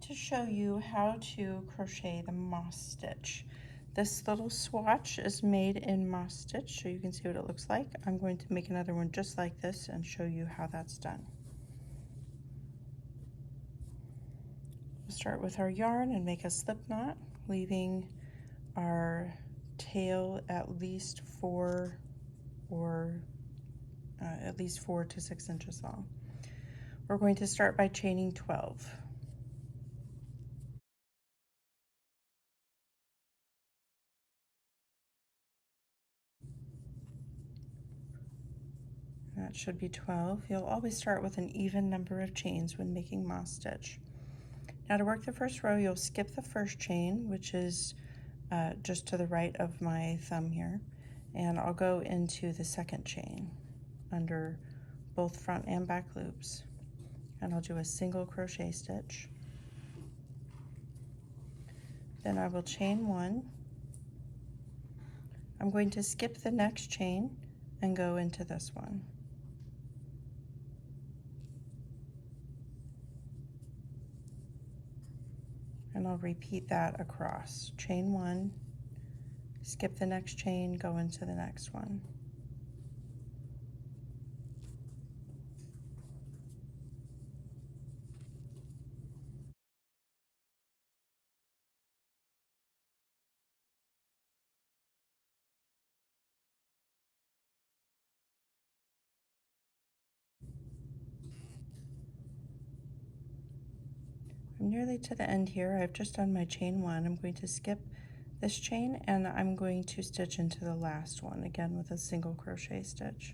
to show you how to crochet the moss stitch. This little swatch is made in moss stitch, so you can see what it looks like. I'm going to make another one just like this and show you how that's done. We'll start with our yarn and make a slip knot, leaving our tail at least 4 to 6 inches long. We're going to start by chaining 12. That should be 12. You'll always start with an even number of chains when making moss stitch. Now to work the first row, you'll skip the first chain, which is just to the right of my thumb here, and I'll go into the second chain under both front and back loops, and I'll do a single crochet stitch. Then I will chain 1. I'm going to skip the next chain and go into this one. And I'll repeat that across. Chain 1, skip the next chain, go into the next one. I'm nearly to the end here. I've just done my chain 1. I'm going to skip this chain and I'm going to stitch into the last one again with a single crochet stitch.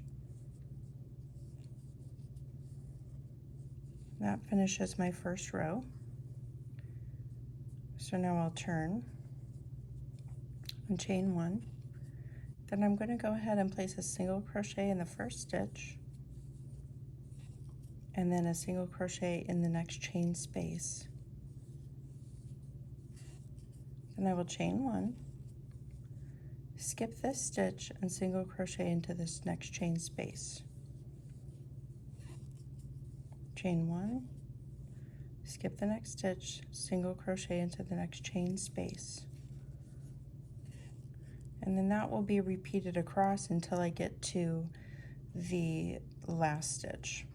That finishes my first row. So now I'll turn and chain 1. Then I'm going to go ahead and place a single crochet in the first stitch and then a single crochet in the next chain space. Then I will chain 1, skip this stitch and single crochet into this next chain space. Chain 1, skip the next stitch, single crochet into the next chain space. And then that will be repeated across until I get to the last stitch.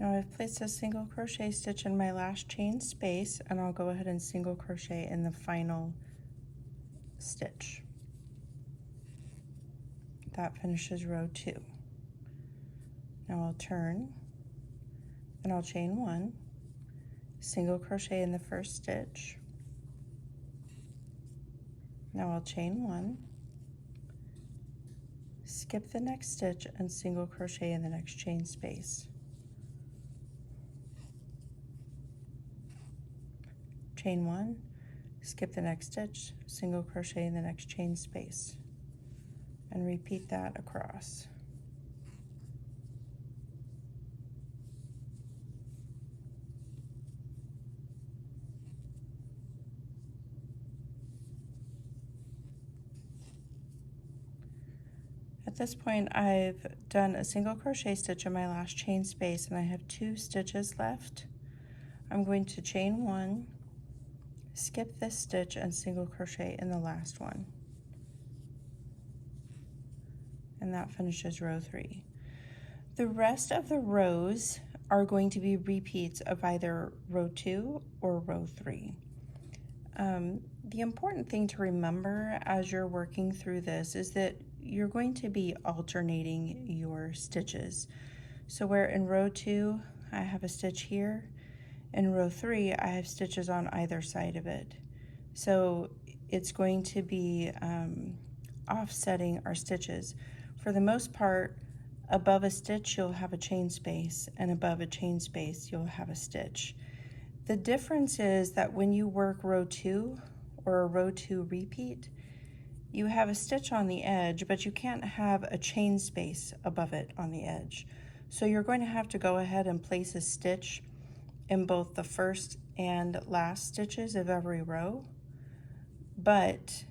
Now I've placed a single crochet stitch in my last chain space, and I'll go ahead and single crochet in the final stitch. That finishes row 2. Now I'll turn and I'll chain 1, single crochet in the first stitch. Now I'll chain 1, skip the next stitch and single crochet in the next chain space. Chain 1, skip the next stitch, single crochet in the next chain space, and repeat that across. At this point, I've done a single crochet stitch in my last chain space and I have 2 stitches left. I'm going to chain 1, skip this stitch and single crochet in the last one. And that finishes row 3. The rest of the rows are going to be repeats of either row 2 or row 3. The important thing to remember as you're working through this is that you're going to be alternating your stitches. So where in row 2 I have a stitch here, in row 3 I have stitches on either side of it. So it's going to be offsetting our stitches. For the most part, above a stitch you'll have a chain space, and above a chain space you'll have a stitch. The difference is that when you work row 2 or a row 2 repeat, you have a stitch on the edge, but you can't have a chain space above it on the edge. So you're going to have to go ahead and place a stitch in both the first and last stitches of every row. But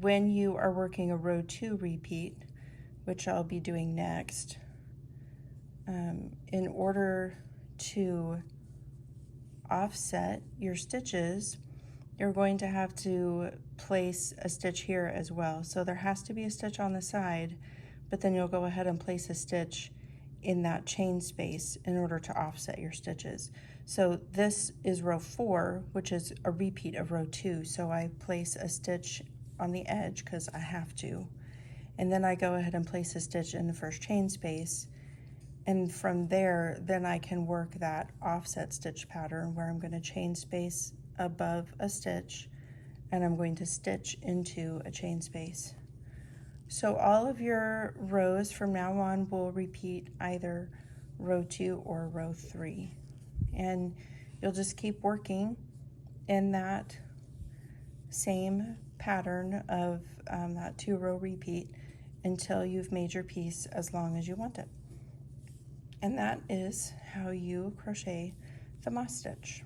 when you are working a row 2 repeat, which I'll be doing next, in order to offset your stitches, you're going to have to place a stitch here as well. So there has to be a stitch on the side, but then you'll go ahead and place a stitch in that chain space in order to offset your stitches. So this is row 4, which is a repeat of row 2. So I place a stitch on the edge because I have to. And then I go ahead and place a stitch in the first chain space. And from there, then I can work that offset stitch pattern where I'm going to chain space above a stitch and I'm going to stitch into a chain space. So all of your rows from now on will repeat either row 2 or row 3. And you'll just keep working in that same pattern of that 2-row repeat until you've made your piece as long as you want it. And that is how you crochet the moss stitch.